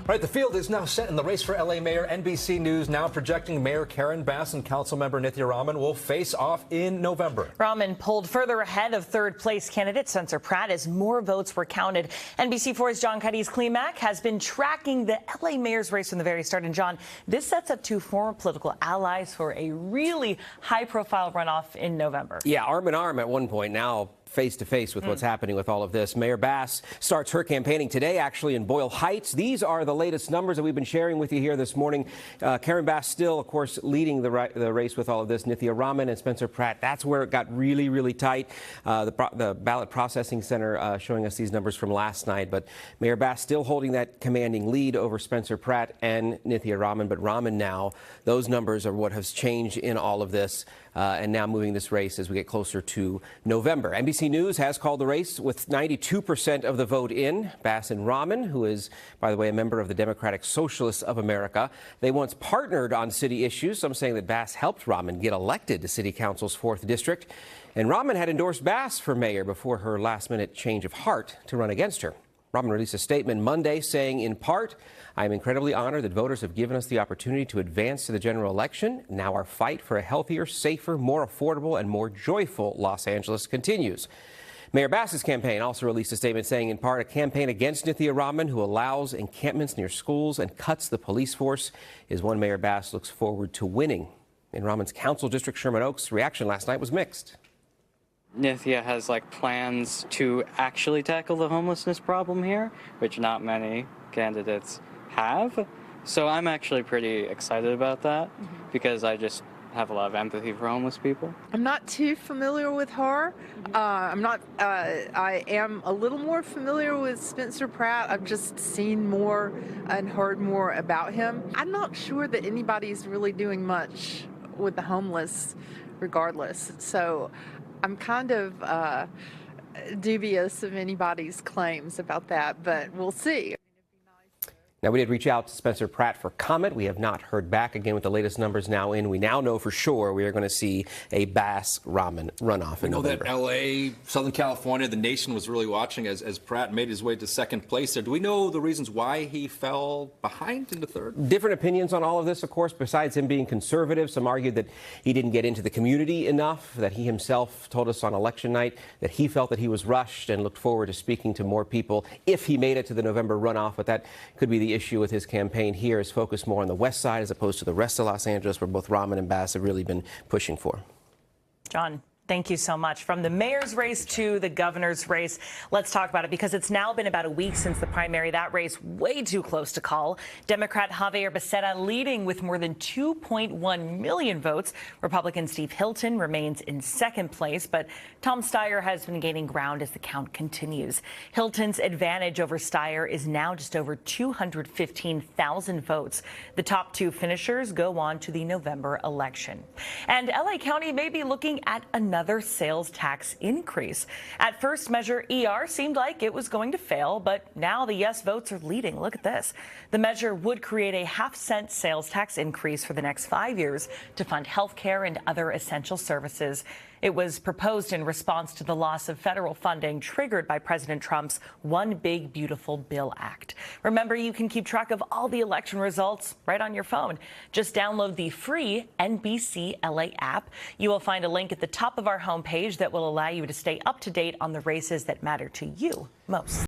All right, the field is now set in the race for L.A. Mayor. NBC News now projecting Mayor Karen Bass and Councilmember Nithya Raman will face off in November. Raman pulled further ahead of third-place candidate Spencer Pratt as more votes were counted. NBC4's Cádiz Klemack has been tracking the L.A. mayor's race from the very start. And, John, this sets up two former political allies for a really high-profile runoff in November. Yeah, arm in arm at one point, now face-to-face with what's happening with all of this. Mayor Bass starts her campaigning today, actually, in Boyle Heights. These are the latest numbers that we've been sharing with you here this morning. Karen Bass still, of course, leading the race with all of this. Nithya Raman and Spencer Pratt, that's where it got really, really tight. The ballot processing center showing us these numbers from last night. But Mayor Bass still holding that commanding lead over Spencer Pratt and Nithya Raman. But Raman now, those numbers are what has changed in all of this. And now moving this race as we get closer to November. NBC News has called the race with 92% of the vote in. Bass and Raman, who is, by the way, a member of the Democratic Socialists of America, they once partnered on city issues. Some saying that Bass helped Raman get elected to City Council's 4th District. And Raman had endorsed Bass for mayor before her last-minute change of heart to run against her. Raman released a statement Monday saying, in part, I am incredibly honored that voters have given us the opportunity to advance to the general election. Now our fight for a healthier, safer, more affordable, and more joyful Los Angeles continues. Mayor Bass's campaign also released a statement saying, in part, a campaign against Nithya Raman, who allows encampments near schools and cuts the police force, is one Mayor Bass looks forward to winning. In Raman's council district, Sherman Oaks, reaction last night was mixed. Nithya has plans to actually tackle the homelessness problem here, which not many candidates have. So I'm actually pretty excited about that because I just have a lot of empathy for homeless people. I'm not too familiar with her. I am a little more familiar with Spencer Pratt. I've just seen more and heard more about him. I'm not sure that anybody's really doing much with the homeless regardless. So I'm kind of dubious of anybody's claims about that, but we'll see. Now, we did reach out to Spencer Pratt for comment. We have not heard back. Again, with the latest numbers now in, we now know for sure we are going to see a Bass-Raman runoff in November. That L.A., Southern California, the nation was really watching as Pratt made his way to second place there. Do we know the reasons why he fell behind into third? Different opinions on all of this, of course. Besides him being conservative, some argued that he didn't get into the community enough, that he himself told us on election night that he felt that he was rushed and looked forward to speaking to more people if he made it to the November runoff. But that could be the issue with his campaign here, is focused more on the west side as opposed to the rest of Los Angeles, where both Raman and Bass have really been pushing for. John, thank you so much. From the mayor's race to the governor's race, let's talk about it because it's now been about a week since the primary. That race way too close to call. Democrat Javier Becerra leading with more than 2.1 million votes. Republican Steve Hilton remains in second place, but Tom Steyer has been gaining ground as the count continues. Hilton's advantage over Steyer is now just over 215,000 votes. The top two finishers go on to the November election. And L.A. County may be looking at another sales tax increase. At first measure, ER seemed like it was going to fail, but now the yes votes are leading. Look at this. The measure would create a half-cent sales tax increase for the next 5 years to fund health care and other essential services. It was proposed in response to the loss of federal funding triggered by President Trump's One Big Beautiful Bill Act. Remember, you can keep track of all the election results right on your phone. Just download the free NBC LA app. You will find a link at the top of our homepage that will allow you to stay up to date on the races that matter to you most.